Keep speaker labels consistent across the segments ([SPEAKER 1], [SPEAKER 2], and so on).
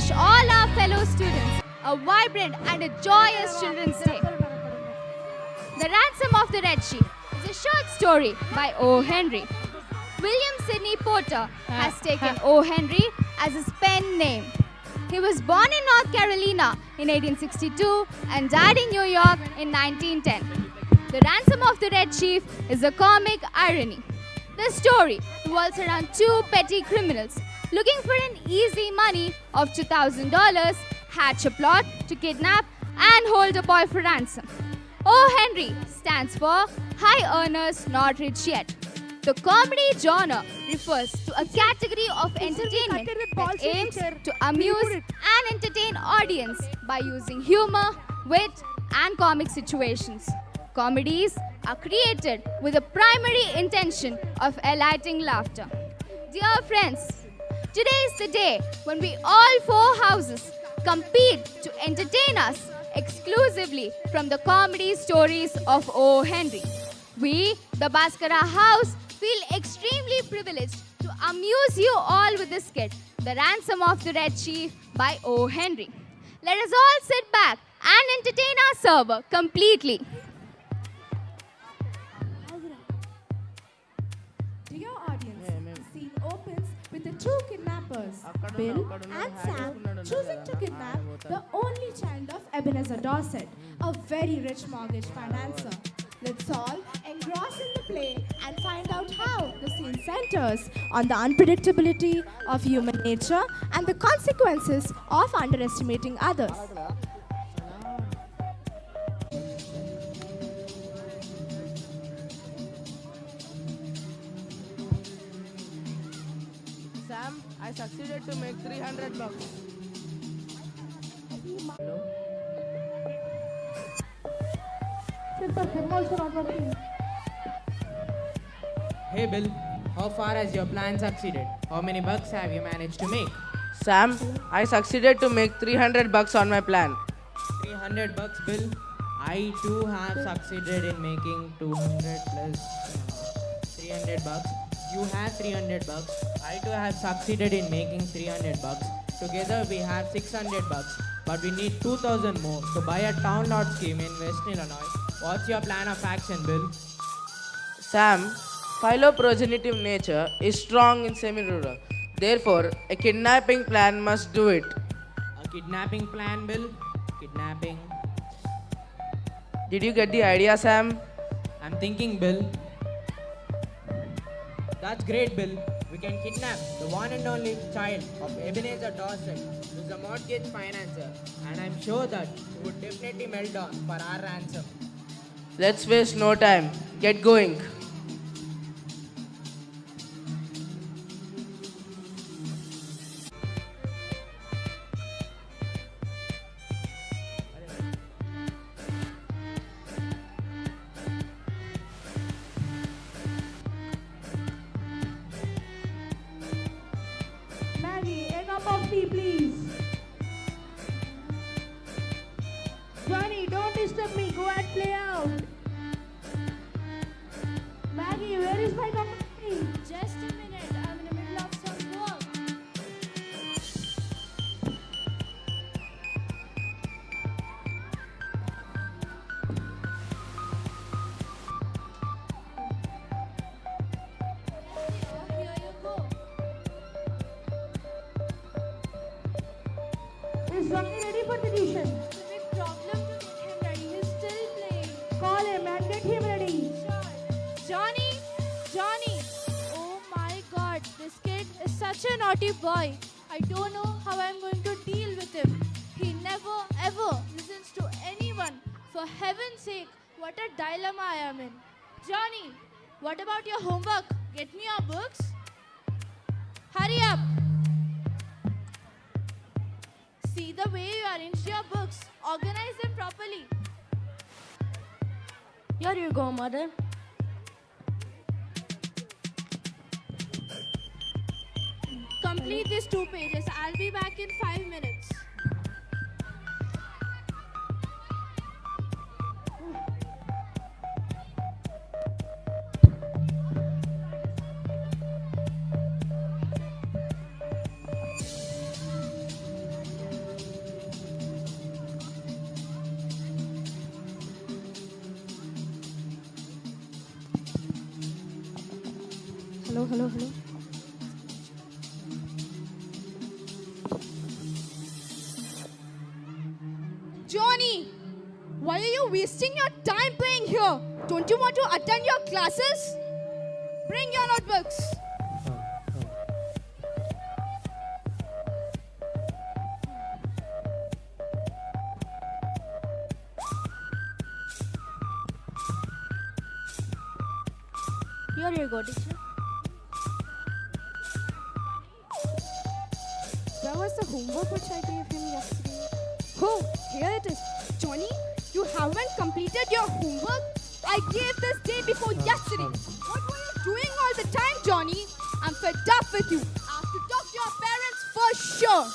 [SPEAKER 1] wish all our fellow students a vibrant and a joyous Children's Day. The Ransom of the Red Sheep is a short story by O. Henry. William Sidney Porter has taken O. Henry as his pen name. He was born in North Carolina in 1862 and died in New York in 1910. The Ransom of the Red Chief is a comic irony. The story revolves around two petty criminals looking for an easy money of $2,000, hatch a plot to kidnap and hold a boy for ransom. O. Henry stands for High Earners Not Rich Yet. The comedy genre refers to a category of entertainment that aims to amuse and entertain audience by using humor, wit, and comic situations. Comedies are created with the primary intention of eliciting laughter. Dear friends, today is the day when we all four houses compete to entertain us exclusively from the comedy stories of O. Henry. We, the Bhaskara House, feel extremely privileged to amuse you all with this skit, The Ransom of the Red Chief by O. Henry. Let us all sit back and entertain our server completely.
[SPEAKER 2] Dear audience, the scene opens with the two kidnappers, Bill and Sam, choosing to kidnap the only child of Ebenezer Dorset, a very rich mortgage financer. Let's all engross in the play and find out how the scene centers on the unpredictability of human nature and the consequences of underestimating others.
[SPEAKER 3] Sam, I succeeded to make 300 bucks. Hello?
[SPEAKER 4] Hey Bill, how far has your plan succeeded? How many bucks have you managed to make?
[SPEAKER 3] Sam, I succeeded to make 300 bucks on my plan.
[SPEAKER 4] 300 bucks, Bill. I too have succeeded in making 200 plus 300 bucks. You have 300 bucks. I too have succeeded in making 300 bucks. Together we have 600 bucks. But we need 2,000 more to buy a town lot scheme in West Illinois. What's your plan of action, Bill?
[SPEAKER 3] Sam, philoprogenitive nature is strong in semi-rural. Therefore, a kidnapping plan must do it.
[SPEAKER 4] A kidnapping plan, Bill? Kidnapping?
[SPEAKER 3] Did you get the idea, Sam?
[SPEAKER 4] I'm thinking, Bill. That's great, Bill. We can kidnap the one and only child of Ebenezer Dorset, who is a mortgage financer, and I'm sure that he would definitely melt down for our ransom.
[SPEAKER 3] Let's waste no time. Get going.
[SPEAKER 2] Maggie, a cup of tea, please. Johnny, don't disturb me. Go and play out. Maggie, where is my cup of tea?
[SPEAKER 1] Just a minute, I'm in the middle of some work. Here you go.
[SPEAKER 2] Is Johnny ready for the tuition?
[SPEAKER 1] Big problem to get him ready. He's still playing.
[SPEAKER 2] Call him and get him ready.
[SPEAKER 1] Johnny! Johnny! Oh my god, this kid is such a naughty boy. I don't know how I'm going to deal with him. He never ever listens to anyone. For heaven's sake, what a dilemma I am in. Johnny, what about your homework? Get me your books. Hurry up! See the way you arranged your books. Organize them properly.
[SPEAKER 5] Here you go, mother.
[SPEAKER 1] Complete these 2 pages. I'll be back in 5 minutes.
[SPEAKER 2] hello. Johnny, why are you wasting your time playing here? Don't you want to attend your classes? Bring your notebooks. Here you go, teacher. Where was the homework which I gave him yesterday? Oh, here it is. Johnny, you haven't completed your homework? I gave this day before yesterday. What were you doing all the time, Johnny? I'm fed up with you. I have to talk to your parents for sure.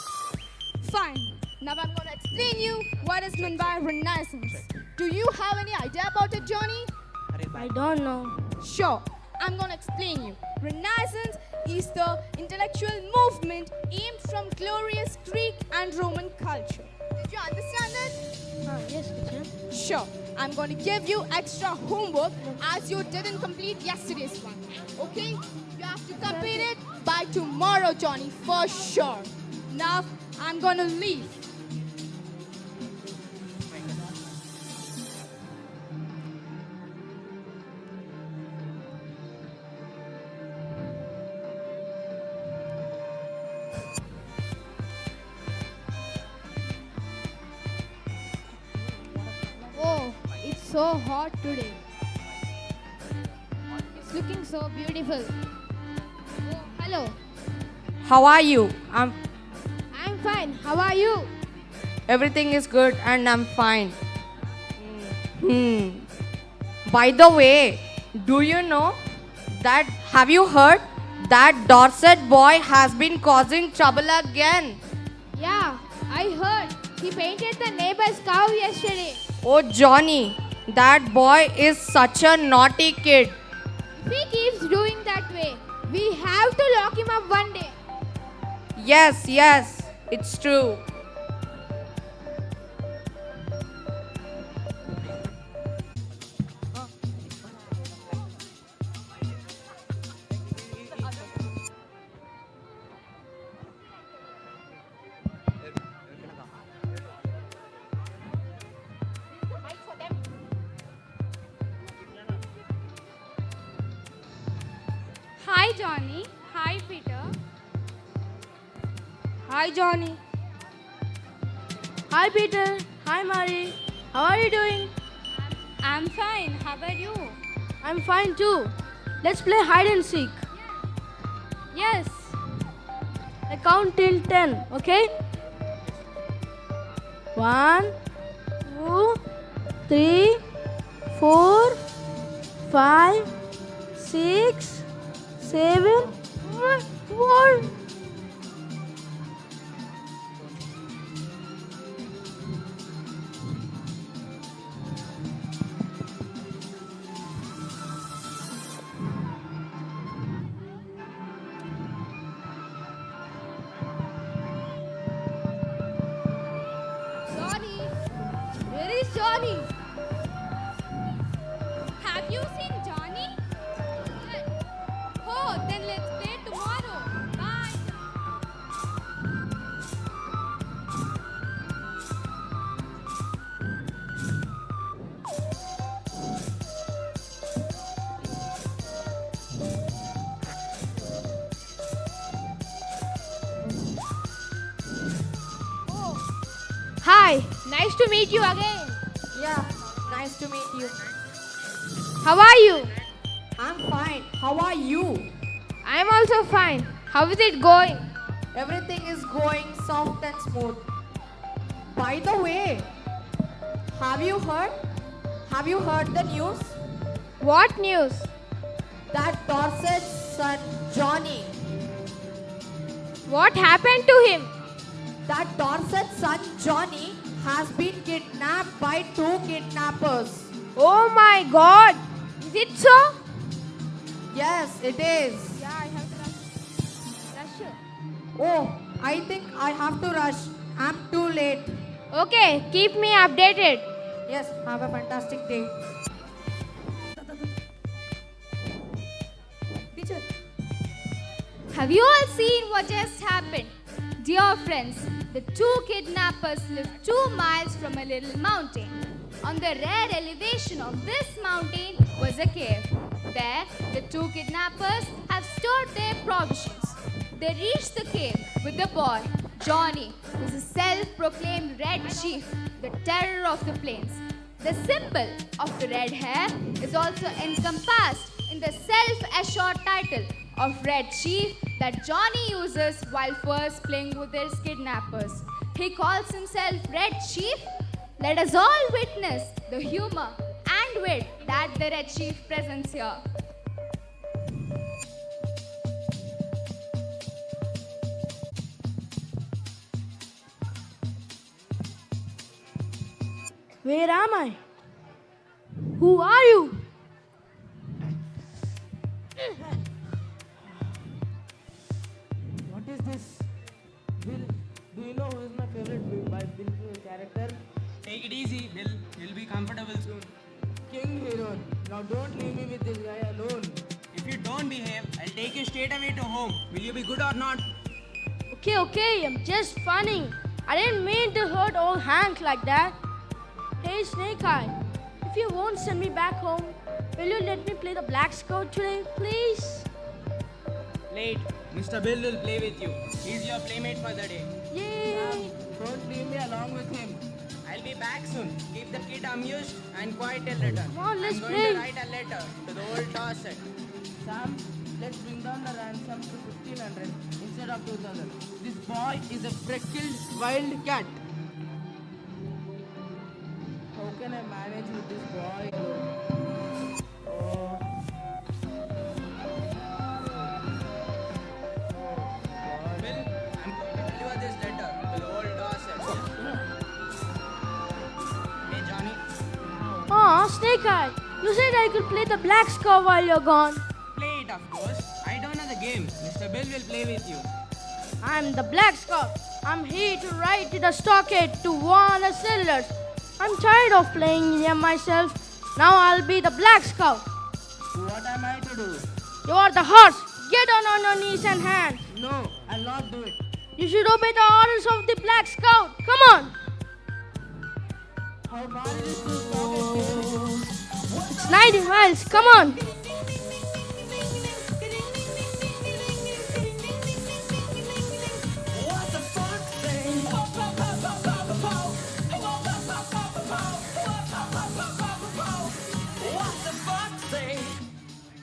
[SPEAKER 2] Fine. Now I'm going to explain you what is meant by Renaissance. Do you have any idea about it, Johnny?
[SPEAKER 5] I don't know.
[SPEAKER 2] Sure, I'm gonna explain you. Renaissance is the intellectual movement aimed from glorious Greek and Roman culture. Did you understand it?
[SPEAKER 5] Yes, teacher.
[SPEAKER 2] Sure, I'm gonna give you extra homework as you didn't complete yesterday's one. Okay? You have to complete it by tomorrow, Johnny, for sure. Now, I'm gonna leave.
[SPEAKER 1] Oh, it's so hot today. It's looking so beautiful. Oh, hello.
[SPEAKER 5] How are you? I'm
[SPEAKER 1] I'm fine. How are you?
[SPEAKER 5] Everything is good and I'm fine. By the way, do you know that have you heard that Dorset boy has been causing trouble again?
[SPEAKER 1] Yeah, I heard. He painted the neighbor's cow yesterday.
[SPEAKER 5] Oh Johnny, that boy is such a naughty kid.
[SPEAKER 1] If he keeps doing that way, we have to lock him up one day.
[SPEAKER 5] Yes, it's true.
[SPEAKER 1] Hi, Johnny. Hi, Peter.
[SPEAKER 5] Hi Johnny. Hi Peter. Hi Mary. How are you doing?
[SPEAKER 1] I'm fine. How about you?
[SPEAKER 5] I'm fine too. Let's play hide and seek.
[SPEAKER 1] Yes.
[SPEAKER 5] I count till 10, okay? 1, 2, 3, 4, 5, 6, 7, 1.
[SPEAKER 1] Johnny. Where is Johnny? Have you seen Johnny? Oh, then let's play tomorrow. Bye. Hi, nice to meet you again.
[SPEAKER 5] Yeah, nice to meet you.
[SPEAKER 1] How are you?
[SPEAKER 5] I'm fine. How are you?
[SPEAKER 1] I'm also fine. How is it going?
[SPEAKER 5] Everything is going soft and smooth. By the way, have you heard? Have you heard the news?
[SPEAKER 1] What news?
[SPEAKER 5] That Dorset's son Johnny.
[SPEAKER 1] What happened to him?
[SPEAKER 5] That Dorset's son Johnny has been kidnapped by 2 kidnappers.
[SPEAKER 1] Oh my god! Is it so?
[SPEAKER 5] Yes, it is.
[SPEAKER 1] Yeah, I have to rush.
[SPEAKER 5] Oh, I think I have to rush. I'm too late.
[SPEAKER 1] Okay, keep me updated.
[SPEAKER 5] Yes, have a fantastic day. Teacher,
[SPEAKER 1] Have you all seen what just happened? Dear friends, the two kidnappers live 2 miles from a little mountain. On the rear elevation of this mountain was a cave. There, the two kidnappers have stored their provisions. They reached the cave with the boy, Johnny, who is a self-proclaimed Red Chief, the terror of the plains. The symbol of the red hair is also encompassed in the self-assured title of Red Chief that Johnny uses while first playing with his kidnappers. He calls himself Red Chief. Let us all witness the humor and wit that the Red Chief presents here.
[SPEAKER 6] Where am I? Who are you?
[SPEAKER 3] What is this? Bill, do you know who is my favorite Bill character?
[SPEAKER 4] Take it easy, Bill. You'll be comfortable soon.
[SPEAKER 3] King Hero. Now don't leave me with this guy alone.
[SPEAKER 4] If you don't behave, I'll take you straight away to home. Will you be good or not?
[SPEAKER 6] Okay, I'm just funny. I didn't mean to hurt old Hank like that. Hey, Snake Eye, if you won't send me back home, will you let me play the Black Scout today, please?
[SPEAKER 4] Late. Mr. Bill will play with you. He's your playmate for the day.
[SPEAKER 6] Yay!
[SPEAKER 3] Don't leave me along with him.
[SPEAKER 4] I'll be back soon. Keep the kid amused and quiet till return.
[SPEAKER 6] Come on, let's
[SPEAKER 4] I'm going
[SPEAKER 6] play.
[SPEAKER 4] to write a letter to the old Dorset.
[SPEAKER 3] Sam, let's bring down the ransom to 1500 instead of 2000. This boy is a freckled wild cat. How can I manage with this boy? Oh.
[SPEAKER 4] Bill, I'm going to deliver this letter to the old Dorset. Hey, Johnny.
[SPEAKER 6] Aw, Snake Eye, you said I could play the Black Scout while you're gone.
[SPEAKER 4] Play it, of course. I don't know the game. Mr. Bill will play with you.
[SPEAKER 6] I'm the Black Scout. I'm here to ride to the stockade to warn the settlers. I'm tired of playing here myself. Now I'll be the Black Scout.
[SPEAKER 3] What am I to do?
[SPEAKER 6] You are the horse. Get on your knees and hands.
[SPEAKER 3] No, I'll not do it.
[SPEAKER 6] You should obey the orders of the Black Scout. Come on.
[SPEAKER 3] How far is it to stop?
[SPEAKER 6] It's 90 miles. Come on.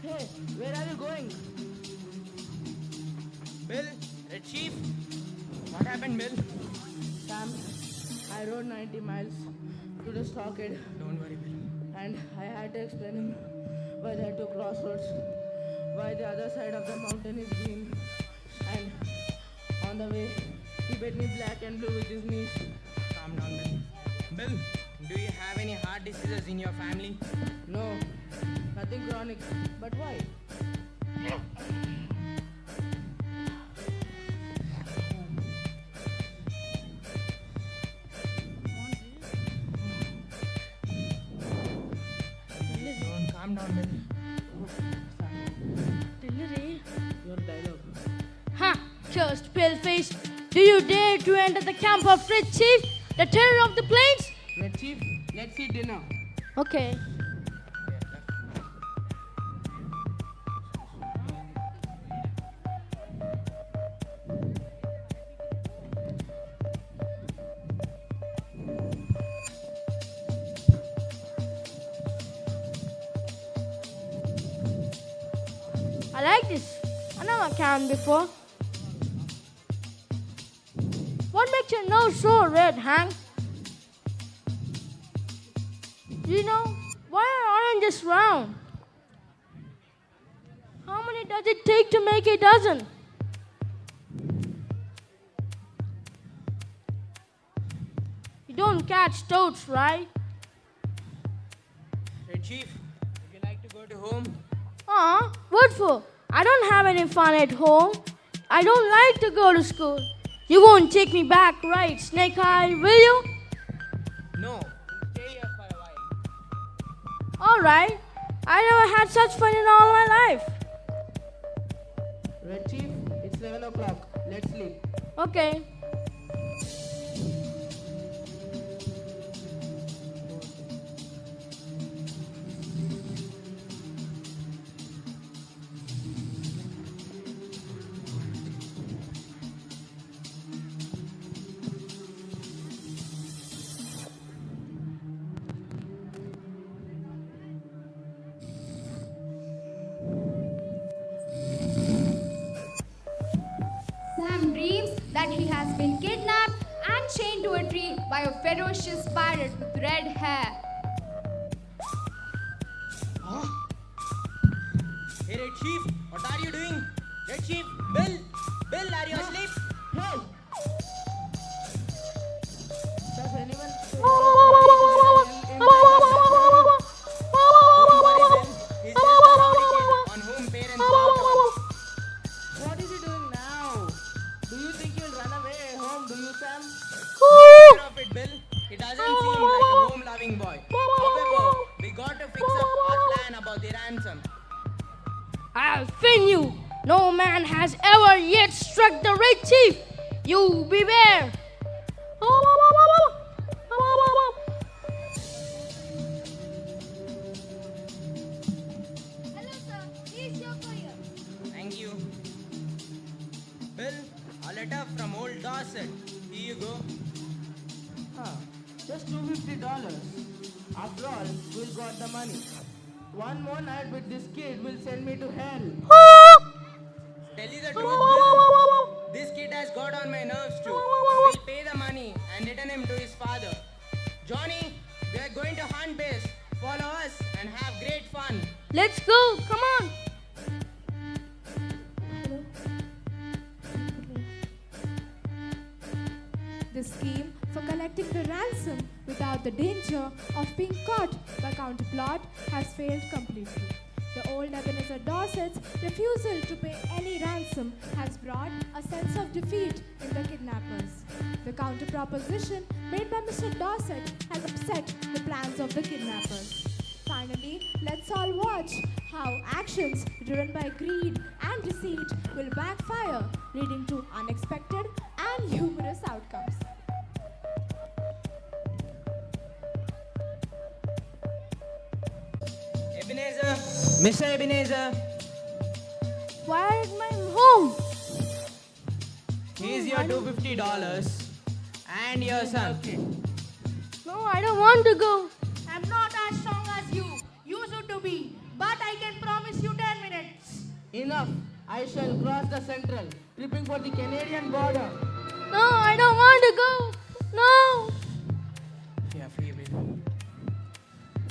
[SPEAKER 3] Hey, where are you going?
[SPEAKER 4] Bill, the chief. What happened, Bill?
[SPEAKER 3] Sam, I rode 90 miles to the stockade
[SPEAKER 4] Don't worry, Bill.
[SPEAKER 3] and I had to explain him why there are two crossroads, why the other side of the mountain is green, and on the way he made me black and blue with his knees.
[SPEAKER 4] Calm down, Bill. Bill, do you have any heart diseases in your family?
[SPEAKER 3] No, nothing chronic, but why?
[SPEAKER 4] Calm down, Bill.
[SPEAKER 3] Your dialogue.
[SPEAKER 6] Ha! Cursed paleface. Do you dare to enter the camp of Red Chief, the terror of the plains?
[SPEAKER 3] Red Chief, let's eat dinner.
[SPEAKER 6] Okay. I like this. I never can before. What makes your nose so red, Hank? You know, why are oranges round? How many does it take to make a dozen? You don't catch toads, right?
[SPEAKER 4] Hey, chief, would you like to go to home?
[SPEAKER 6] What for? I don't have any fun at home. I don't like to go to school. You won't take me back, right, Snake Eye, will you?
[SPEAKER 4] No, stay here for a while.
[SPEAKER 6] All right. I never had such fun in all my life.
[SPEAKER 3] Red Chief, It's 11 o'clock. Let's sleep.
[SPEAKER 6] Okay.
[SPEAKER 1] Sam dreams that he has been kidnapped and chained to a tree by a ferocious pirate with red hair.
[SPEAKER 4] Hey, Red Chief, what are you doing? Red Chief, Bill, are you asleep?
[SPEAKER 3] Hey! Does anyone
[SPEAKER 4] Don't worry, Bill. He's just a rowdy kid on whom parents frown.
[SPEAKER 3] What is he doing now? Do you think he'll run away home? Do you, Sam?
[SPEAKER 4] Care of it, Bill. He doesn't seem like a home-loving boy. However, we got to fix up our plan about the ransom.
[SPEAKER 6] I'll fin you. No man has ever yet struck the Red Chief. You beware.
[SPEAKER 1] Hello, sir. Here's your courier.
[SPEAKER 4] Thank you. Bill, a letter from old Dorset. Here you go.
[SPEAKER 3] Huh. Just $250. After all, we'll got the money. One more night with this kid will send me to hell.
[SPEAKER 4] Tell you the truth, Bill. This kid has got on my nerves too. We'll pay the money and return him to his father. Johnny, we are going to hunt bears. Follow us and have great fun.
[SPEAKER 6] Let's go. Come on.
[SPEAKER 2] The scheme for collecting the ransom without the danger of being caught by counterplot has failed completely. The old Ebenezer Dorset's refusal to pay any ransom has brought a sense of defeat in the kidnappers. The counter proposition made by Mr. Dorset has upset the plans of the kidnappers. Finally, let's all watch how actions driven by greed and deceit will backfire, leading to unexpected and humorous outcomes.
[SPEAKER 4] Ebenezer, Mr. Ebenezer,
[SPEAKER 6] Where is my home?
[SPEAKER 4] here's your $250 and your son.
[SPEAKER 6] No, I don't want to go.
[SPEAKER 7] I'm not as strong as you used to be, but I can promise you 10 minutes.
[SPEAKER 3] Enough. I shall cross the central, tripping for the Canadian border.
[SPEAKER 6] No, I don't want to go. No.
[SPEAKER 4] Yeah, free Bill.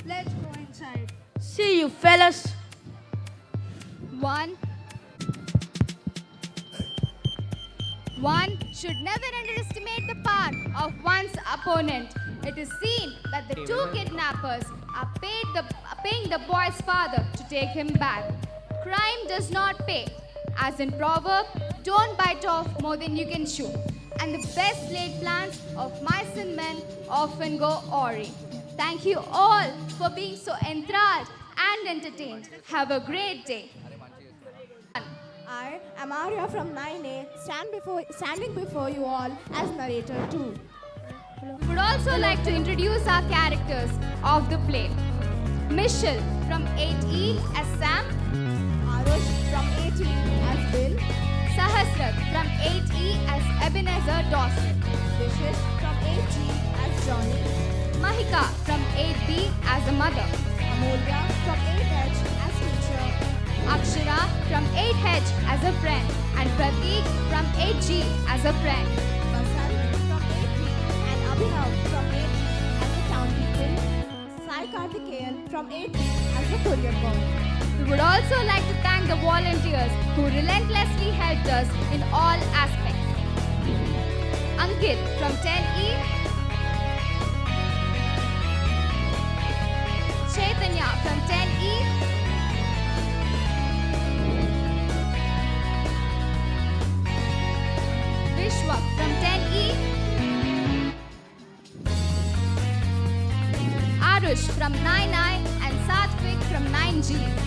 [SPEAKER 7] Let's go inside.
[SPEAKER 6] See you, fellas.
[SPEAKER 1] One should never underestimate the power of one's opponent. It is seen that the two kidnappers are paying the boy's father to take him back. Crime does not pay. As in proverb, don't bite off more than you can chew. And the best laid plans of mice and men often go awry. Thank you all for being so enthralled and entertained. Have a great day.
[SPEAKER 2] I am Arya from 9A, standing before you all as narrator too.
[SPEAKER 1] We would also like to introduce our characters of the play. Michelle from 8E as Sam,
[SPEAKER 2] Arush from 8E as Bill,
[SPEAKER 1] Sahasrat from 8E as Ebenezer Dawson,
[SPEAKER 2] Vishis from 8G as Johnny,
[SPEAKER 1] Mahika from 8B as a mother,
[SPEAKER 2] Amulya from 8H as teacher,
[SPEAKER 1] Akshara from 8H as a friend, and Prateek from 8G as a friend.
[SPEAKER 2] Vasant from 8G and Abhinav from 8G as the town people, Sai Karthikeyan from 8B as the courier boy.
[SPEAKER 1] We would also like to thank the volunteers who relentlessly helped us in all aspects. Ankit from 10E, Chaitanya from 10E, Vishwa from 10E, Arush from 9I, and Satvik from 9G.